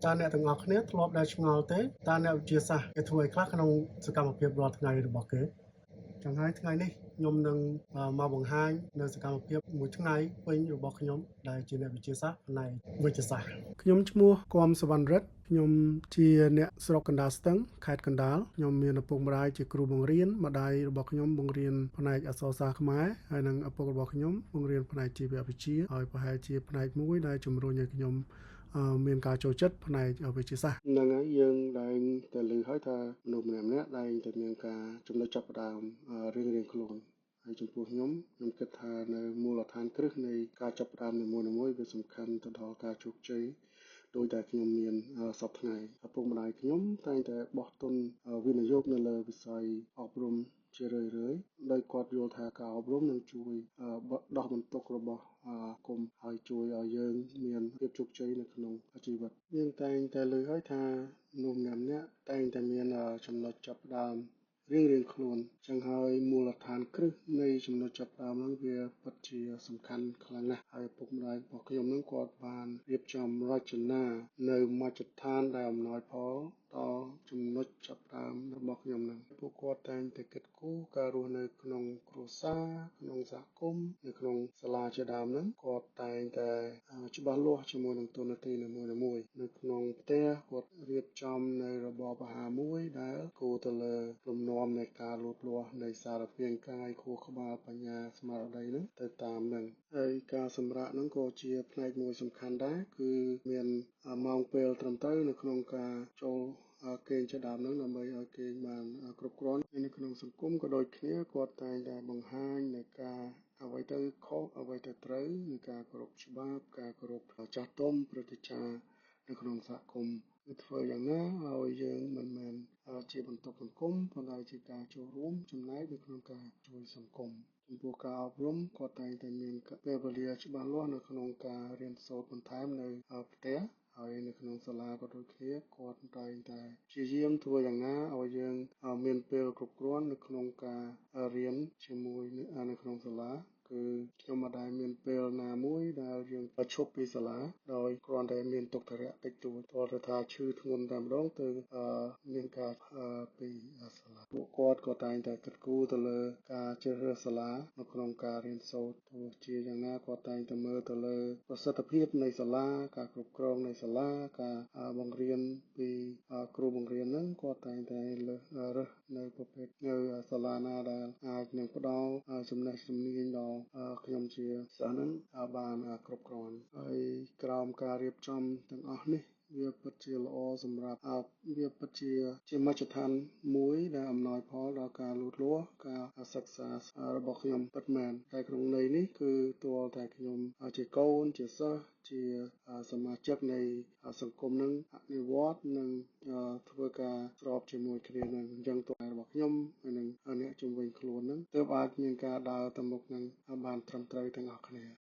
តើអ្នកទាំងអស់គ្នាធ្លាប់ដែលឆ្ងល់ទេតើអ្នកវិទ្យាសាស្ត្រគេធ្វើឲ្យខ្លះក្នុងសកម្មភាពរាល់ថ្ងៃរបស់គេចឹងហើយថ្ងៃនេះខ្ញុំនឹងមកបង្ហាញនៅសកម្មភាពមួយថ្ងៃពេញរបស់ខ្ញុំដែលជាអ្នកវិទ្យាសាស្ត្រផ្នែកវិទ្យាសាស្ត្រខ្ញុំឈ្មោះគំសវណ្ណរិទ្ធខ្ញុំជាអ្នកស្រុកកណ្ដាលស្ទឹងខេត្តកណ្ដាលខ្ញុំមានឪពុកម្ដាយជាគ្រូបង្រៀនម្ដាយរបស់ខ្ញុំបង្រៀនផ្នែកអក្សរសាស្ត្រខ្មែរហើយនិងឪពុករបស់ខ្ញុំបង្រៀនផ្នែកជីវវិទ្យាហើយប្រហែលជាផ្នែកមួយដែលជំរុញឲ្យខ្ញុំមានការចូលចិត្តផ្នែកវិទ្យាសាស្ត្រហ្នឹងហើយយើងដែលតែឮហើយថាមនុស្សម្នាក់ៗដែលតែមានការចំណុចចាប់ផ្ដើមរៀងៗខ្លួនហើយចំពោះខ្ញុំគិតថានៅមូលដ្ឋានគ្រឹះនៃការចាប់ផ្ដើមនីមួយៗវាសំខាន់ទៅដល់ការជោគជ័យដោយតែខ្ញុំមានសពថ្ងៃឪពុកម្ដាយខ្ញុំតែងតែបោះទុនវិនិយោគនៅលើវិស័យអប់រំជារឿយៗដោយគាត់យល់ថាការអប់រំនឹងជួយដោះបន្ទុករបស់គុំហើយជួយឲ្យយើងមានភាពជោគជ័យនៅក្នុងជីវិតយើងតែងតែលើហើយថាមនុស្សម្នាក់ៗតែងតែមានចំណុចចាប់ផ្ដើមរៀងៗខ្លួនចឹងហើយមូលដ្ឋានគ្រឹះនៃចំណុចចាប់ផ្ដើមហ្នឹងវាពិតជាសំខាន់ខ្លាំងណាស់ហើយឪពុកម្ដាយរបស់ខ្ញុំហ្នឹងគាត់បានរៀបចំរចនានៅមជ្ឈដ្ឋានដែលអំណោយផលដល់ចំណុចចាប់ផ្ដើមរបស់ខ្ញុំហ្នឹងពួកគាត់តែងតែគិតគូរការរស់នៅក្នុងគ្រួសារក្នុងសហគមន៍នៅក្នុងសាលាជាដើមហ្នឹងគាត់តែងតែច្បាស់លាស់ជាមួយនឹងទូនាទីនីមួយៗនៅក្នុងផ្ទះគាត់រៀបចំនៅរបបអាហារមួយដែលគោលទៅលើលំនាំនៃការលូតលាស់នៃសារពាង្គកាយខួរក្បាលបញ្ញាស្មារតីហ្នឹងទៅតាមហ្នឹងហើយការសម្រាកហ្នឹងក៏ជាផ្នែកមួយសំខាន់ដែរគឺមានម៉ោងពេលត្រឹមត្រូវនៅក្នុងការចូលគេងជាដើមហ្នឹងដើម្បីឲ្យគេងបានគ្រប់គ្រាន់នៅក្នុងសង្គមក៏ដូចគ្នាគាត់តែងតែបង្ហាញនៃការអ្វីទៅខុសអ្វីទៅត្រូវនៃការគោរពច្បាប់ការគោរពចាស់ទុំព្រឹទ្ធាចារ្យនៅក្នុងសហគមន៍គឺធ្វើយ៉ាងណាឲ្យយើងមិនមែនជាបន្ទុកសង្គមប៉ុន្តែជាការចូលរួមចំណែកនៅក្នុងការជួយសង្គមចំពោះការអប់រំគាត់តែងតែមានពេលវេលាច្បាស់លាស់នៅក្នុងការរៀនសូត្របន្ថែមនៅផ្ទះហើយនៅក្នុងសាលាក៏ដូចគ្នាគាត់តែងតែព្យាយាមធ្វើយ៉ាងណាឲ្យយើងមានពេលគ្រប់គ្រាន់នៅក្នុងការរៀនជាមួយនៅក្នុងសាលាគឺខ្ញុំមិនដែលមានពេលណាមួយដែលយើងឈប់ពីសាលាដោយគ្រាន់តែមានទុក្ខធរៈតិចតួចទាល់តែថាឈឺធ្ងន់តែម្ដងទៅមានការពីសាលាពួកគាត់ក៏តែងតែគិតគូរទៅលើការជ្រើសរើសសាលានៅក្នុងការរៀនសូត្រទោះជាយ៉ាងណាគាត់តែងតែមើលទៅលើប្រសិទ្ធភាពនៃសាលាការគ្រប់គ្រងនៃសាលាការបង្រៀនពីគ្រូបង្រៀនហ្នឹងគាត់តែងតែរើសនៅប្រភេទនៅសាលាណាដែលអាចនឹងផ្ដល់ចំណេះជំនាញដល់ខ្ញុំជាសិស្សហ្នឹងបានគ្រប់គ្រាន់ហើយក្រោមការរៀបចំទាំងអស់នេះវាពិតជាល្អសម្រាប់វាពិតជាមជ្ឈដ្ឋានមួយដែលអំណោយផលដល់ការលូតលាស់ការសិក្សារបស់ខ្ញុំពិតមែនតែក្នុងន័យនេះគឺទាល់តែខ្ញុំជាកូនជាសិស្សជាសមាជិកនៃសង្គមនឹងអនុវត្តនិងធ្វើការស្របជាមួយគ្នានឹងអញ្ចឹងតួរបស់ខ្ញុំហើយនឹងអ្នកជំនាញខ្លួននឹងទើបអាចមានការដើរទៅមុខនឹងបានត្រឹមត្រូវទាំងអស់គ្នា